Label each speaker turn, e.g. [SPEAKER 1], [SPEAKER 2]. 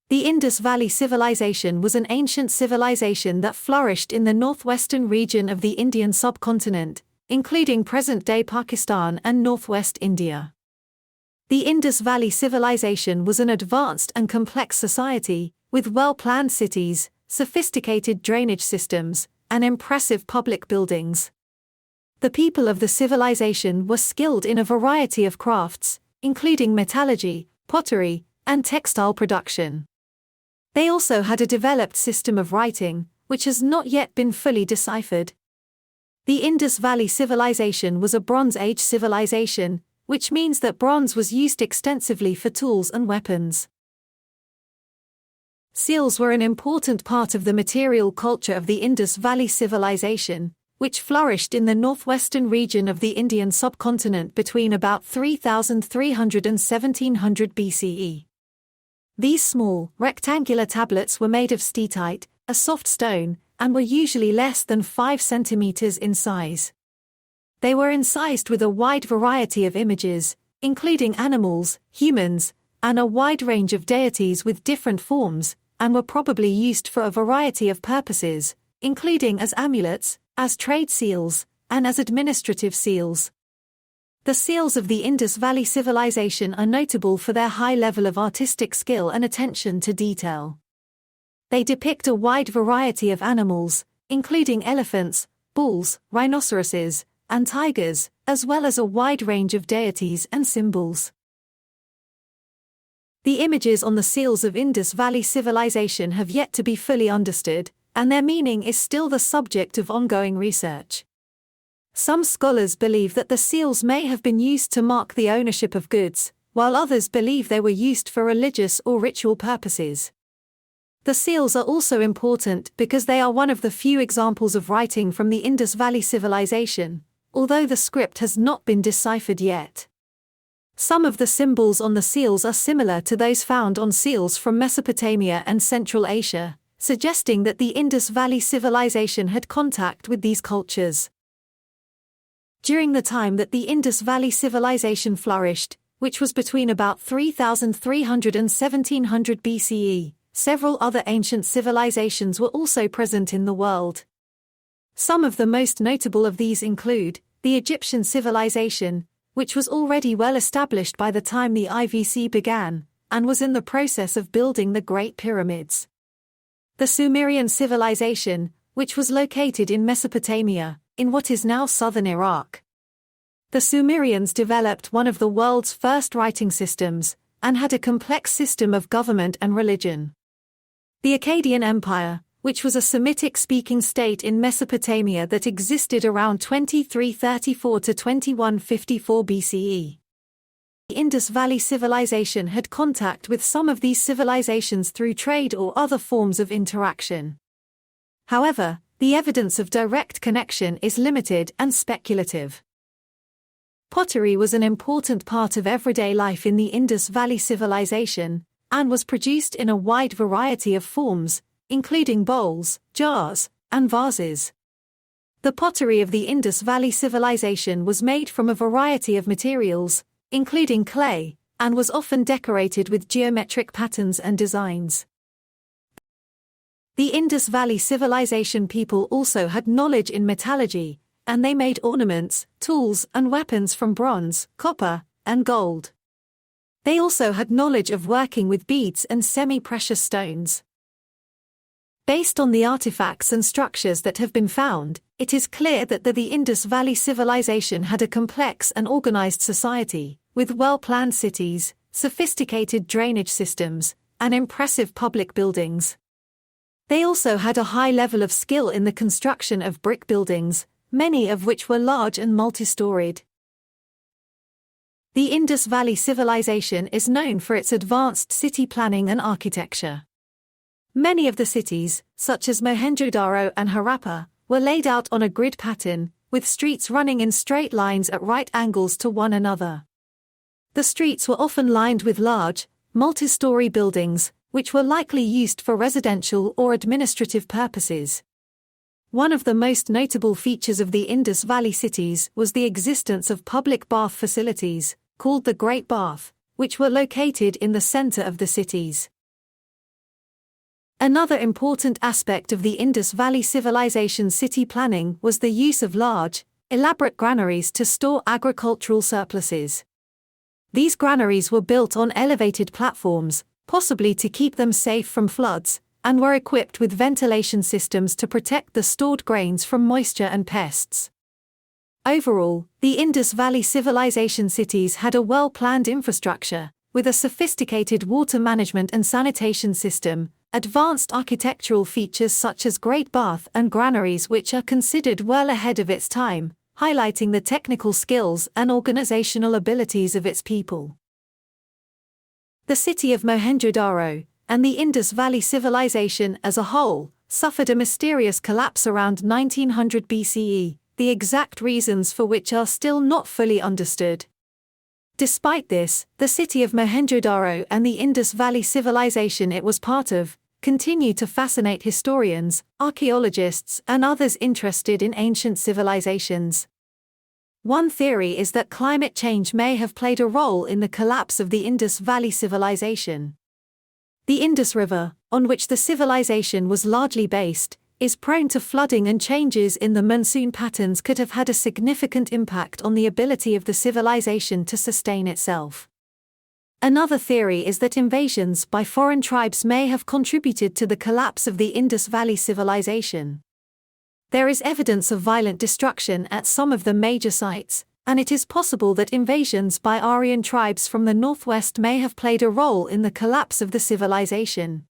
[SPEAKER 1] The Indus Valley Civilization was an ancient civilization that flourished in the northwestern region of the Indian subcontinent, including present-day Pakistan and northwest India. The Indus Valley Civilization was an advanced and complex society, with well-planned cities, sophisticated drainage systems, and impressive public buildings. The people of the civilization were skilled in a variety of crafts, including metallurgy, pottery, and textile production. They also had a developed system of writing, which has not yet been fully deciphered. The Indus Valley Civilization was a Bronze Age civilization, which means that bronze was used extensively for tools and weapons. Seals were an important part of the material culture of the Indus Valley Civilization, which flourished in the northwestern region of the Indian subcontinent between about 3300 and 1700 BCE. These small, rectangular tablets were made of steatite, a soft stone, and were usually less than 5 centimeters in size. They were incised with a wide variety of images, including animals, humans, and a wide range of deities with different forms, and were probably used for a variety of purposes, including as amulets, as trade seals, and as administrative seals. The seals of the Indus Valley Civilization are notable for their high level of artistic skill and attention to detail. They depict a wide variety of animals, including elephants, bulls, rhinoceroses, and tigers, as well as a wide range of deities and symbols. The images on the seals of Indus Valley Civilization have yet to be fully understood, and their meaning is still the subject of ongoing research. Some scholars believe that the seals may have been used to mark the ownership of goods, while others believe they were used for religious or ritual purposes. The seals are also important because they are one of the few examples of writing from the Indus Valley Civilization, although the script has not been deciphered yet. Some of the symbols on the seals are similar to those found on seals from Mesopotamia and Central Asia, suggesting that the Indus Valley Civilization had contact with these cultures. During the time that the Indus Valley Civilization flourished, which was between about 3300 and 1700 BCE, several other ancient civilizations were also present in the world. Some of the most notable of these include the Egyptian civilization, which was already well established by the time the IVC began, and was in the process of building the Great Pyramids. The Sumerian civilization, which was located in Mesopotamia, in what is now southern Iraq. The Sumerians developed one of the world's first writing systems, and had a complex system of government and religion. The Akkadian Empire, which was a Semitic-speaking state in Mesopotamia that existed around 2334 to 2154 BCE. The Indus Valley Civilization had contact with some of these civilizations through trade or other forms of interaction. However, the evidence of direct connection is limited and speculative. Pottery was an important part of everyday life in the Indus Valley Civilization, and was produced in a wide variety of forms, including bowls, jars, and vases. The pottery of the Indus Valley Civilization was made from a variety of materials, including clay, and was often decorated with geometric patterns and designs. The Indus Valley Civilization people also had knowledge in metallurgy, and they made ornaments, tools, and weapons from bronze, copper, and gold. They also had knowledge of working with beads and semi-precious stones. Based on the artifacts and structures that have been found, it is clear that the Indus Valley Civilization had a complex and organized society, with well-planned cities, sophisticated drainage systems, and impressive public buildings. They also had a high level of skill in the construction of brick buildings, many of which were large and multi-storied. The Indus Valley Civilization is known for its advanced city planning and architecture. Many of the cities, such as Mohenjo-daro and Harappa, were laid out on a grid pattern, with streets running in straight lines at right angles to one another. The streets were often lined with large, multi-story buildings, which were likely used for residential or administrative purposes. One of the most notable features of the Indus Valley cities was the existence of public bath facilities, called the Great Bath, which were located in the center of the cities. Another important aspect of the Indus Valley Civilization city planning was the use of large, elaborate granaries to store agricultural surpluses. These granaries were built on elevated platforms, possibly to keep them safe from floods, and were equipped with ventilation systems to protect the stored grains from moisture and pests. Overall, the Indus Valley Civilization cities had a well-planned infrastructure, with a sophisticated water management and sanitation system, advanced architectural features such as great bath and granaries which are considered well ahead of its time, highlighting the technical skills and organizational abilities of its people. The city of Mohenjo-Daro, and the Indus Valley Civilization as a whole, suffered a mysterious collapse around 1900 BCE, the exact reasons for which are still not fully understood. Despite this, the city of Mohenjo-Daro and the Indus Valley Civilization it was part of continue to fascinate historians, archaeologists, and others interested in ancient civilizations. One theory is that climate change may have played a role in the collapse of the Indus Valley Civilization. The Indus River, on which the civilization was largely based, is prone to flooding, and changes in the monsoon patterns could have had a significant impact on the ability of the civilization to sustain itself. Another theory is that invasions by foreign tribes may have contributed to the collapse of the Indus Valley Civilization. There is evidence of violent destruction at some of the major sites, and it is possible that invasions by Aryan tribes from the northwest may have played a role in the collapse of the civilization.